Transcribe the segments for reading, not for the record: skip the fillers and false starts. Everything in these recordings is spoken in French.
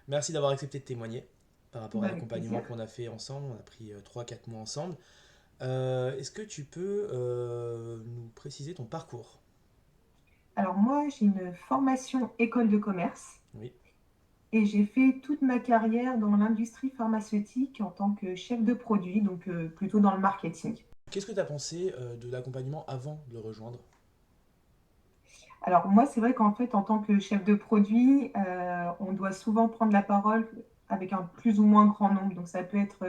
Merci d'avoir accepté de témoigner par rapport à Bah, avec l'accompagnement plaisir. qu'on a fait ensemble. On a pris 3-4 mois ensemble. Est-ce que tu peux nous préciser ton parcours? Alors moi, j'ai une formation école de commerce Oui. et j'ai fait toute ma carrière dans l'industrie pharmaceutique en tant que chef de produit, donc plutôt dans le marketing. Qu'est-ce que tu as pensé de l'accompagnement avant de le rejoindre? Alors moi, c'est vrai qu'en fait, en tant que chef de produit, on doit souvent prendre la parole avec un plus ou moins grand nombre. Donc ça peut être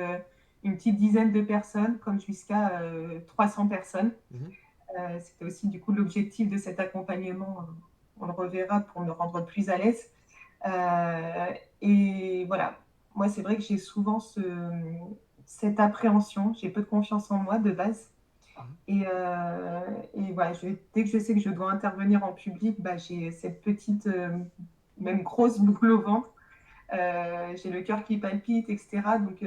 une petite dizaine de personnes, comme jusqu'à 300 personnes. Mhm. C'était aussi du coup l'objectif de cet accompagnement. On le reverra pour me rendre plus à l'aise. Euh, et voilà, moi c'est vrai que j'ai souvent cette appréhension, j'ai peu de confiance en moi de base. Mhm. Et voilà, dès que je sais que je dois intervenir en public, bah, j'ai cette petite, même grosse boule au ventre. J'ai le cœur qui palpite, etc. Donc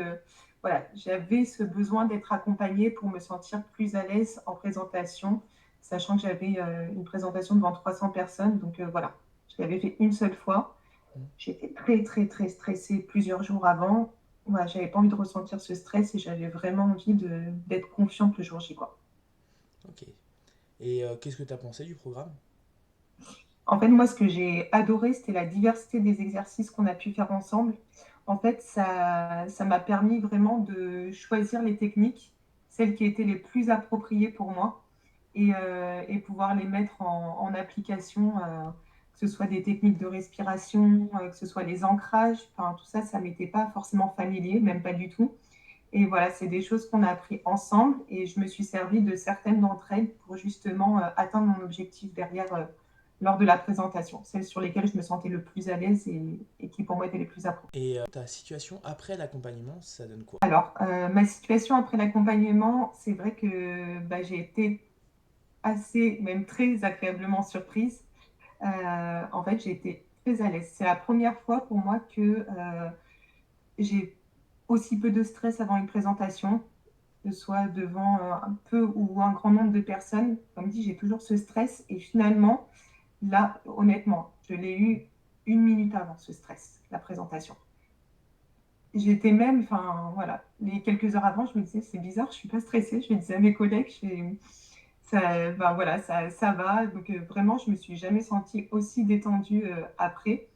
voilà, j'avais ce besoin d'être accompagnée pour me sentir plus à l'aise en présentation, sachant que j'avais une présentation devant 300 personnes. Donc voilà, je l'avais fait une seule fois. Mhm. J'étais très, très, très stressée plusieurs jours avant. Voilà, j'avais pas envie de ressentir ce stress et j'avais vraiment envie d'être confiante le jour J, quoi. Ok. Et qu'est-ce que tu as pensé du programme? En fait, moi, ce que j'ai adoré, c'était la diversité des exercices qu'on a pu faire ensemble. En fait, ça m'a permis vraiment de choisir les techniques, celles qui étaient les plus appropriées pour moi, et pouvoir les mettre en application, que ce soit des techniques de respiration, que ce soit les ancrages. Enfin, tout ça, ça m'était pas forcément familier, même pas du tout. Et voilà, c'est des choses qu'on a appris ensemble, et je me suis servie de certaines d'entre elles pour justement atteindre mon objectif derrière lors de la présentation, celles sur lesquelles je me sentais le plus à l'aise et qui pour moi étaient les plus appropriées. Et ta situation après l'accompagnement, ça donne quoi? Alors, ma situation après l'accompagnement, c'est vrai que bah, j'ai été assez, même très agréablement surprise. En fait, j'ai été très à l'aise. C'est la première fois pour moi que j'ai aussi peu de stress avant une présentation, que ce soit devant un peu ou un grand nombre de personnes. Comme dit, j'ai toujours ce stress et finalement, là, honnêtement, je l'ai eu une minute avant ce stress, la présentation. J'étais même, enfin voilà, les quelques heures avant, je me disais, c'est bizarre, je suis pas stressée. Je le disais à mes collègues, ça, ben voilà, ça va. Donc vraiment, je me suis jamais sentie aussi détendue après,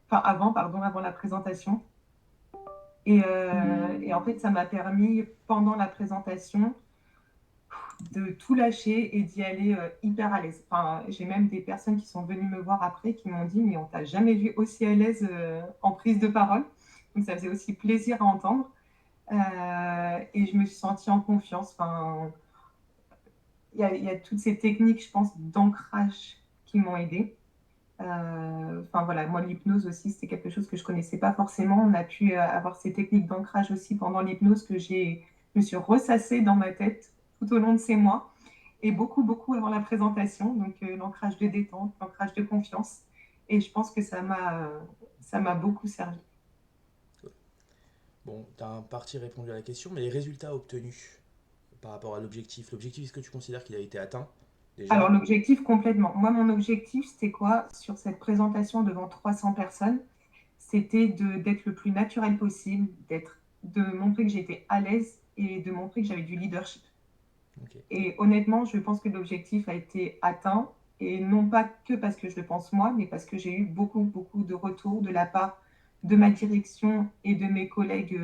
enfin avant, pardon, avant la présentation. Et en fait, ça m'a permis, pendant la présentation, de tout lâcher et d'y aller hyper à l'aise. Enfin, j'ai même des personnes qui sont venues me voir après qui m'ont dit, mais on t'a jamais vu aussi à l'aise en prise de parole. Donc ça faisait aussi plaisir à entendre. Et je me suis sentie en confiance. Enfin, il y a toutes ces techniques, je pense, d'ancrage qui m'ont aidée. Enfin voilà, moi l'hypnose aussi, c'était quelque chose que je connaissais pas forcément. On a pu avoir ces techniques d'ancrage aussi pendant l'hypnose je me suis ressassée dans ma tête tout au long de ces mois et beaucoup, beaucoup avant la présentation. Donc l'ancrage de détente, l'ancrage de confiance. Et je pense que ça m'a beaucoup servi. Bon, tu as en partie répondu à la question, mais les résultats obtenus par rapport à l'objectif, est-ce que tu considères qu'il a été atteint Alors déjà? l'objectif complètement. Moi, mon objectif, c'était quoi sur cette présentation devant 300 personnes? C'était d'être le plus naturel possible, de montrer que j'étais à l'aise et de montrer que j'avais du leadership. Ok. Et honnêtement, je pense que l'objectif a été atteint, et non pas que parce que je le pense moi, mais parce que j'ai eu beaucoup, beaucoup de retours de la part de ma direction et de mes collègues,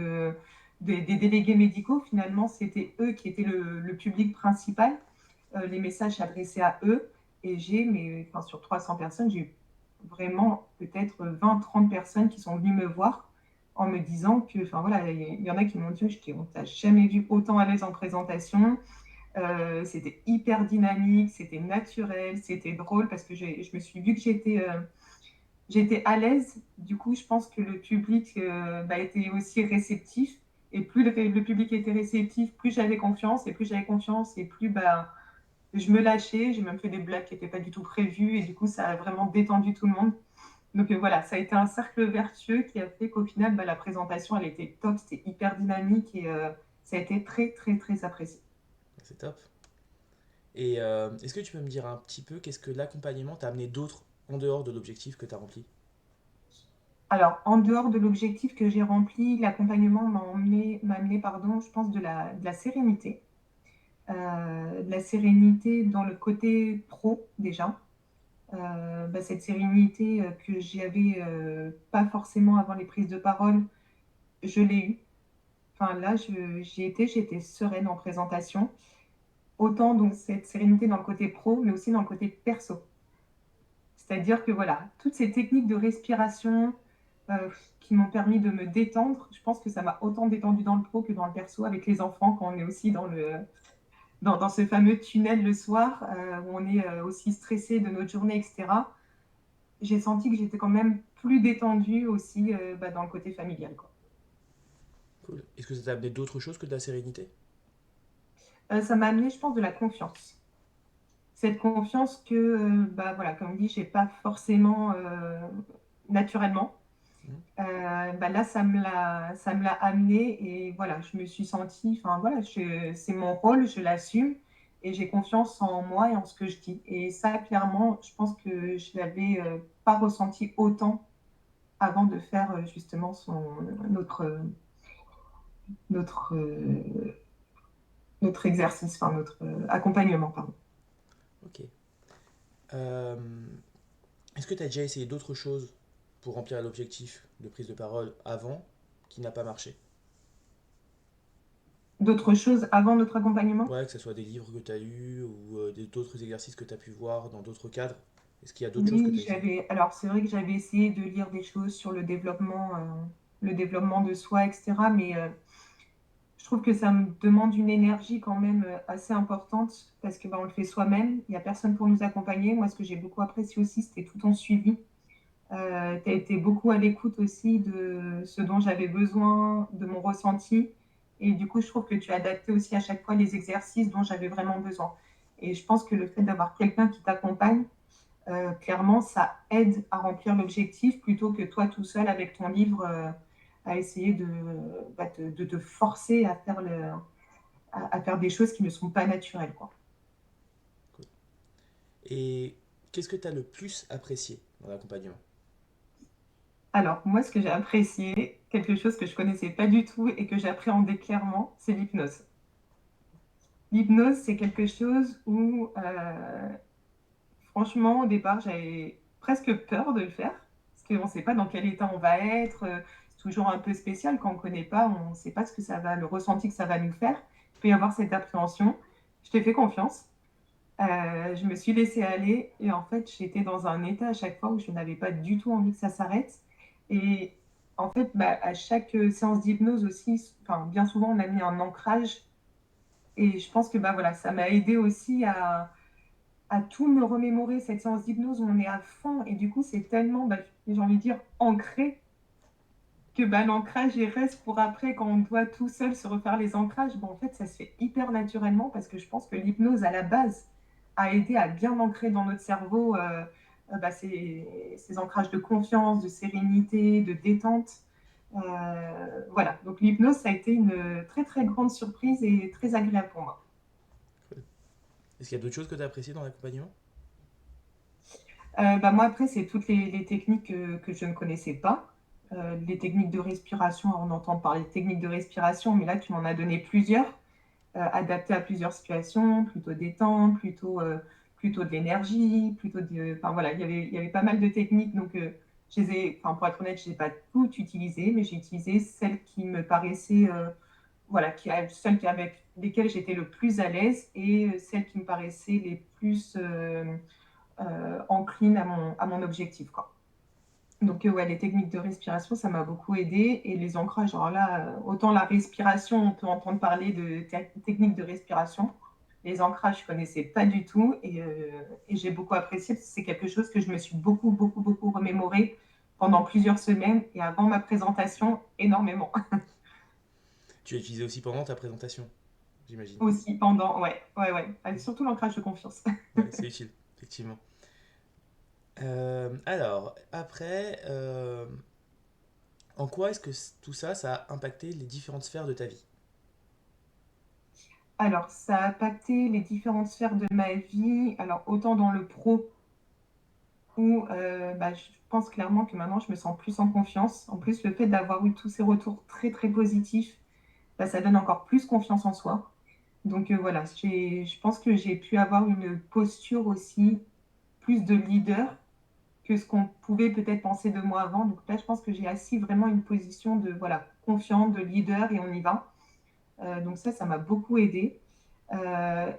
des délégués médicaux. Finalement, c'était eux qui étaient le public principal. Les messages s'adressaient à eux. Et mais, enfin, sur 300 personnes, j'ai eu vraiment peut-être 20-30 personnes qui sont venues me voir en me disant que, enfin voilà, il y en a qui m'ont dit, on t'a jamais vu autant à l'aise en présentation. C'était hyper dynamique, c'était naturel, c'était drôle parce que je me suis vue que j'étais à l'aise. Du coup, je pense que le public bah, était aussi réceptif. Et plus le public était réceptif, plus j'avais confiance. Et plus j'avais confiance, et plus bah, je me lâchais. J'ai même fait des blagues qui n'étaient pas du tout prévues. Et du coup, ça a vraiment détendu tout le monde. Donc voilà, ça a été un cercle vertueux qui a fait qu'au final, bah, la présentation, elle était top, c'était hyper dynamique et ça a été très, très, très apprécié. C'est top. Et est-ce que tu peux me dire un petit peu qu'est-ce que l'accompagnement t'a amené d'autre en dehors de l'objectif que tu as rempli? Alors, en dehors de l'objectif que j'ai rempli, l'accompagnement m'a amené, pardon, je pense, de la sérénité. De la sérénité dans le côté pro, déjà. Cette sérénité que j'avais pas forcément avant les prises de parole, je l'ai eue. Enfin, là, j'étais sereine en présentation. Autant donc cette sérénité dans le côté pro, mais aussi dans le côté perso. C'est-à-dire que voilà, toutes ces techniques de respiration qui m'ont permis de me détendre, je pense que ça m'a autant détendu dans le pro que dans le perso avec les enfants quand on est aussi dans ce fameux tunnel le soir où on est aussi stressé de notre journée, etc. J'ai senti que j'étais quand même plus détendue aussi dans le côté familial, quoi. Cool. Est-ce que ça t'a amené d'autres choses que de la sérénité? Ça m'a amené, je pense, de la confiance. Cette confiance que, voilà, comme dit, j'ai pas forcément naturellement. Hmm. Là, ça me l'a amené et voilà, je me suis sentie, enfin voilà, c'est mon rôle, je l'assume et j'ai confiance en moi et en ce que je dis. Et ça, clairement, je pense que je l'avais pas ressenti autant avant de faire justement notre, notre, notre exercice, enfin notre accompagnement, pardon. Ok. Euh, Est-ce que tu as déjà essayé d'autres choses pour remplir l'objectif de prise de parole avant qui n'a pas marché? D'autres choses avant notre accompagnement? Ouais, que ce soit des livres que tu as lus ou d'autres exercices que tu as pu voir dans d'autres cadres. Est-ce qu'il y a d'autres choses que Oui, tu as essayé? alors c'est vrai que j'avais essayé de lire des choses sur le développement de soi, etc. Mais je trouve que ça me demande une énergie quand même assez importante parce que on le fait soi-même. Il n'y a personne pour nous accompagner. Moi, ce que j'ai beaucoup apprécié aussi, c'était tout ton suivi. Tu as été beaucoup à l'écoute aussi de ce dont j'avais besoin, de mon ressenti. Et du coup, je trouve que tu as adapté aussi à chaque fois les exercices dont j'avais vraiment besoin. Et je pense que le fait d'avoir quelqu'un qui t'accompagne, clairement, ça aide à remplir l'objectif plutôt que toi tout seul avec ton livre à essayer de te forcer à faire, à faire des choses qui ne sont pas naturelles, quoi. Cool. Et qu'est-ce que tu as le plus apprécié dans l'accompagnement? Alors, moi, ce que j'ai apprécié, quelque chose que je connaissais pas du tout et que j'appréhendais clairement, c'est l'hypnose. L'hypnose, c'est quelque chose où, franchement, au départ, j'avais presque peur de le faire, parce qu'on ne sait pas dans quel état on va être. C'est toujours un peu spécial quand on ne connaît pas, on ne sait pas ce que ça va, le ressenti que ça va nous faire. Il peut y avoir cette appréhension. Je t'ai fait confiance. Je me suis laissée aller et en fait, j'étais dans un état à chaque fois où je n'avais pas du tout envie que ça s'arrête. Et en fait, à chaque séance d'hypnose aussi, enfin, bien souvent, on a mis un ancrage. Et je pense que voilà, ça m'a aidé aussi à tout me remémorer cette séance d'hypnose où on est à fond et du coup c'est tellement, j'ai envie de dire, ancré que l'ancrage il reste pour après quand on doit tout seul se refaire les ancrages. En fait ça se fait hyper naturellement parce que je pense que l'hypnose à la base a aidé à bien ancrer dans notre cerveau ces ancrages de confiance, de sérénité, de détente. Voilà, donc l'hypnose ça a été une très très grande surprise et très agréable pour moi. Cool. Est-ce qu'il y a d'autres choses que tu as appréciées dans l'accompagnement? Moi, après, c'est toutes les techniques que je ne connaissais pas. Les techniques de respiration, on entend parler de techniques de respiration, mais là, tu m'en as donné plusieurs, adaptées à plusieurs situations, plutôt détente, plutôt de l'énergie, enfin voilà, il y avait pas mal de techniques, donc enfin, pour être honnête, je n'ai pas toutes utilisées, mais j'ai utilisé celles qui me paraissaient, voilà, celles avec lesquelles j'étais le plus à l'aise et celles qui me paraissaient les plus encline à mon objectif, quoi. Donc, ouais, les techniques de respiration, ça m'a beaucoup aidé. Et les ancrages, alors là, autant la respiration, on peut entendre parler de techniques de respiration. Les ancrages, je ne connaissais pas du tout et j'ai beaucoup apprécié parce que c'est quelque chose que je me suis beaucoup remémoré pendant plusieurs semaines et avant ma présentation, énormément. Tu l'as utilisé aussi pendant ta présentation, j'imagine. Aussi pendant, ouais. Surtout l'ancrage de confiance. Ouais, c'est utile, effectivement. Alors, après, en quoi est-ce que tout ça, ça a impacté les différentes sphères de ta vie? Alors, ça a impacté les différentes sphères de ma vie. Alors, autant dans le pro où je pense clairement que maintenant, je me sens plus en confiance. En plus, le fait d'avoir eu tous ces retours très, très positifs, ça donne encore plus confiance en soi. Donc voilà, je pense que j'ai pu avoir une posture aussi plus de leader que ce qu'on pouvait peut-être penser de moi avant. Donc là, je pense que j'ai assis vraiment une position de voilà, confiante, de leader et on y va. Donc ça m'a beaucoup aidé.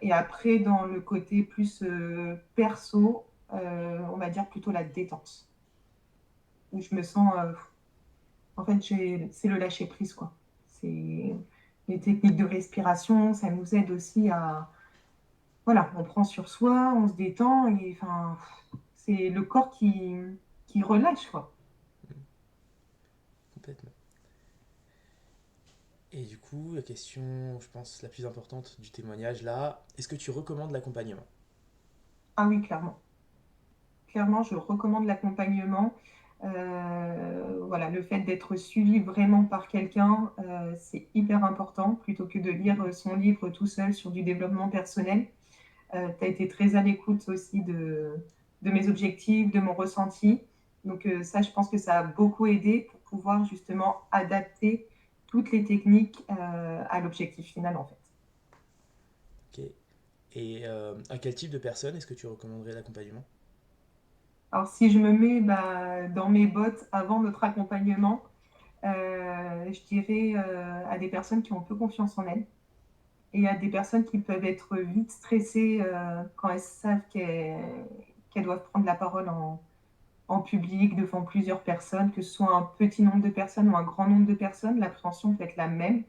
Et après, dans le côté plus perso, on va dire plutôt la détente, où je me sens, en fait, c'est le lâcher prise, quoi. C'est les techniques de respiration, ça nous aide aussi à, voilà, on prend sur soi, on se détend, et enfin, c'est le corps qui relâche, quoi. Complètement. Et du coup, la question, je pense, la plus importante du témoignage là, est-ce que tu recommandes l'accompagnement? Ah oui, clairement. Clairement, je recommande l'accompagnement. Voilà, le fait d'être suivi vraiment par quelqu'un, c'est hyper important plutôt que de lire son livre tout seul sur du développement personnel. Tu as été très à l'écoute aussi de mes objectifs, de mon ressenti. Donc ça, je pense que ça a beaucoup aidé pour pouvoir justement adapter toutes les techniques à l'objectif final en fait. Ok. Et à quel type de personne est-ce que tu recommanderais l'accompagnement? Alors si je me mets dans mes bottes avant notre accompagnement, je dirais à des personnes qui ont peu confiance en elles et à des personnes qui peuvent être vite stressées quand elles savent qu'elles doivent prendre la parole en public devant plusieurs personnes, que ce soit un petit nombre de personnes ou un grand nombre de personnes, l'appréhension peut être la même.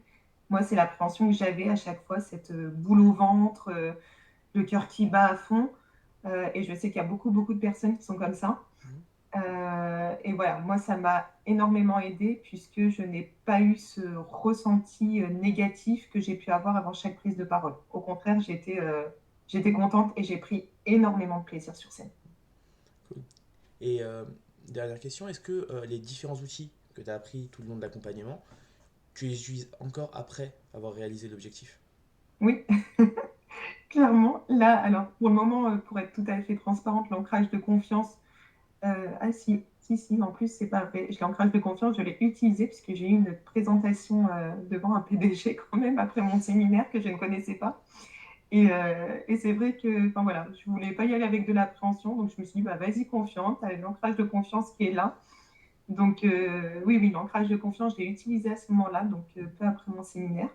Moi, c'est l'appréhension que j'avais à chaque fois, cette boule au ventre, le cœur qui bat à fond. Et je sais qu'il y a beaucoup, beaucoup de personnes qui sont comme ça. Mhm. Et voilà, moi, ça m'a énormément aidé puisque je n'ai pas eu ce ressenti négatif que j'ai pu avoir avant chaque prise de parole. Au contraire, j'étais contente et j'ai pris énormément de plaisir sur scène. Cool. Et dernière question, est-ce que les différents outils que tu as appris tout le long de l'accompagnement, tu les utilises encore après avoir réalisé l'objectif? Oui, clairement. Là, alors pour le moment, pour être tout à fait transparente, l'ancrage de confiance, ah si, en plus, c'est pas vrai. L'ancrage de confiance, je l'ai utilisé puisque j'ai eu une présentation devant un PDG quand même après mon séminaire que je ne connaissais pas. Et c'est vrai que, enfin voilà, je voulais pas y aller avec de l'appréhension, donc je me suis dit, bah vas-y confiante, avec l'ancrage de confiance qui est là. Donc oui, l'ancrage de confiance, je l'ai utilisé à ce moment-là, donc peu après mon séminaire,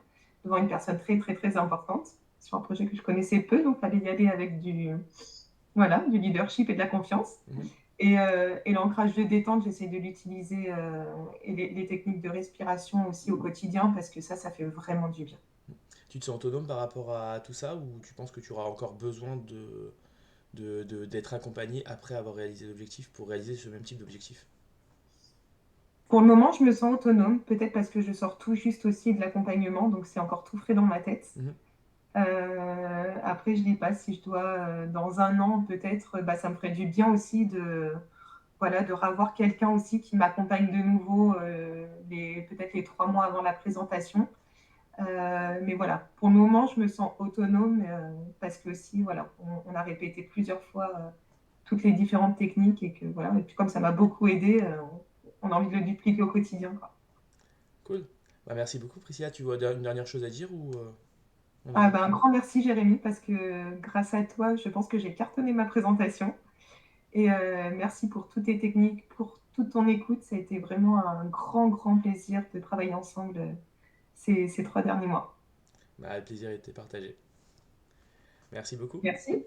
devant une personne très, très, très importante, sur un projet que je connaissais peu, donc il fallait y aller avec voilà, du leadership et de la confiance. Mhm. Et l'ancrage de détente, j'essaie de l'utiliser et les techniques de respiration aussi au quotidien parce que ça fait vraiment du bien. Tu te sens autonome par rapport à tout ça ou tu penses que tu auras encore besoin d'être accompagné après avoir réalisé l'objectif pour réaliser ce même type d'objectif? Pour le moment, je me sens autonome, peut-être parce que je sors tout juste aussi de l'accompagnement, donc c'est encore tout frais dans ma tête. Mhm. Après, je dis pas si je dois, dans un an, peut-être, ça me ferait du bien aussi voilà, de revoir quelqu'un aussi qui m'accompagne de nouveau, peut-être les 3 mois avant la présentation. Mais voilà, pour le moment, je me sens autonome parce que aussi, voilà, on a répété plusieurs fois toutes les différentes techniques et que voilà, et puis comme ça m'a beaucoup aidé, on a envie de le dupliquer au quotidien, quoi. Cool. Bah, merci beaucoup Priscilla. Tu vois une dernière chose à dire ou on est Ah bon? ben, un grand merci Jérémy parce que grâce à toi, je pense que j'ai cartonné ma présentation. Et merci pour toutes tes techniques, pour toute ton écoute. Ça a été vraiment un grand, grand plaisir de travailler ensemble ces 3 derniers mois. Bah, le plaisir était partagé. Merci beaucoup. Merci.